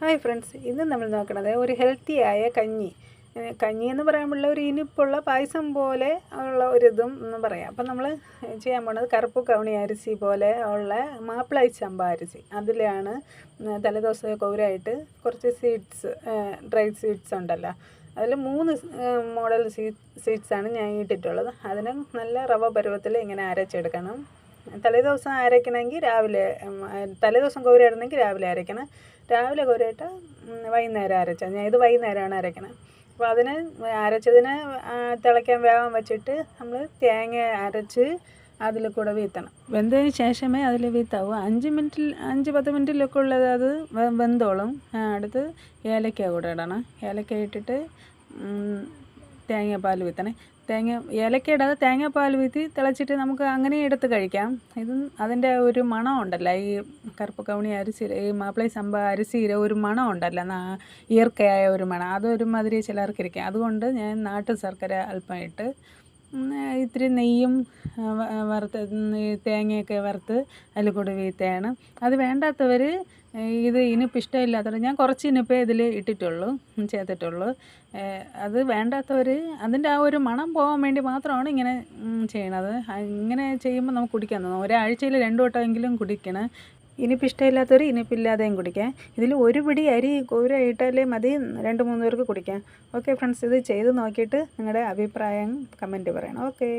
Hi friends, ഇന്ന് നമ്മൾ നോക്കുന്നത് ഒരു ഹെൽത്തിയായ കഞ്ഞി എന്ന് പറയുമ്പോൾ ഒരു ഇനിപ്പുള്ള പായസം പോലെ ഉള്ള ഒരിതും എന്ന് പറയാം. അപ്പം നമ്മൾ ചെയ്യാൻ പോണത് കറുപ്പ് കവണി അരിസി പോലെ ഉള്ള മാപ്പിള ചമ്പ അരിസി. അതിലാണ് തലേദിവസം കൗരായിട്ട് കുറച്ച് സീഡ്സ്, ഡ്രൈ സീഡ്സ് ഉണ്ടല്ലോ, അതിൽ 3 മോഡൽ സീഡ്സാണ് ഞാൻ ഇട്ടിട്ടുള്ളത്. അതിന് നല്ല റവ പരുവത്തിൽ ഇങ്ങനെ അരച്ചെടുക്കണം. തലേദിവസം അരയ്ക്കണമെങ്കിൽ രാവിലെ, തലേദിവസം കൗരിടണമെങ്കിൽ രാവിലെ അരയ്ക്കണം. രാവിലെ കൗരിയിട്ട് വൈകുന്നേരം അരച്ചാൽ, ഞാൻ ഇത് വൈകുന്നേരമാണ് അരയ്ക്കണം. അപ്പോൾ അതിന് അരച്ചതിന് തിളയ്ക്കാൻ വേഗം വെച്ചിട്ട് നമ്മൾ തേങ്ങ അരച്ച് അതിൽ കൂടെ വീത്തണം. വെന്തതിന് ശേഷമേ അതിൽ വീത്താവൂ. 5-10 മിനിറ്റിലൊക്കെ ഉള്ളത് അത് വെന്തോളും. അടുത്ത് ഏലക്ക കൂടെ ഇടണം. ഏലക്ക ഇട്ടിട്ട് തേങ്ങാപ്പാൽ വീത്തണേ. ഏലക്ക ഇടാതെ തേങ്ങാപ്പാൽ വീത്തി തിളച്ചിട്ട് നമുക്ക് അങ്ങനെ എടുത്ത് കഴിക്കാം. അതിൻ്റെ ഒരു മണം ഉണ്ടല്ലോ, ഈ കറുപ്പ് കവണി അരിസി, ഈ മാപ്പിള ചമ്പ അരിസിയുടെ ഒരു മണം ഉണ്ടല്ലോ, ഈർക്കയായ ഒരു മണം, അതൊരു മാതിരി ചിലർക്ക് ഇരിക്കും. അതുകൊണ്ട് ഞാൻ നാട്ടു ശർക്കര അല്പം ഇട്ട് ഇത്തിരി നെയ്യും തേങ്ങയൊക്കെ വറുത്ത് അതിൽ കൂടെ വീത്തയാണ്. അത് വേണ്ടാത്തവർ, ഇത് ഇനിപ്പ് ഇഷ്ടമില്ലാത്തവർ, ഞാൻ കുറച്ച് ഇനിപ്പേ ഇതിൽ ചേർത്തിട്ടുള്ളൂ. അത് വേണ്ടാത്തവർ അതിൻ്റെ ആ ഒരു മണം പോകാൻ വേണ്ടി മാത്രമാണ് ഇങ്ങനെ ചെയ്യണത്. ഇങ്ങനെ ചെയ്യുമ്പോൾ നമുക്ക് കുടിക്കാൻ തോന്നും. ഒരാഴ്ചയിൽ 2 വട്ടമെങ്കിലും കുടിക്കണം. ഇനിപ്പ് ഇഷ്ടമില്ലാത്തവർ ഇനിപ്പില്ലാതെയും കുടിക്കാം. ഇതിൽ ഒരു പിടി അരി ഇട്ടാലേ മതി 2-3 പേർക്ക് കുടിക്കാം. ഓക്കെ ഫ്രണ്ട്സ്, ഇത് ചെയ്ത് നോക്കിയിട്ട് നിങ്ങളുടെ അഭിപ്രായം കമൻറ്റ് പറയണം. ഓക്കെ.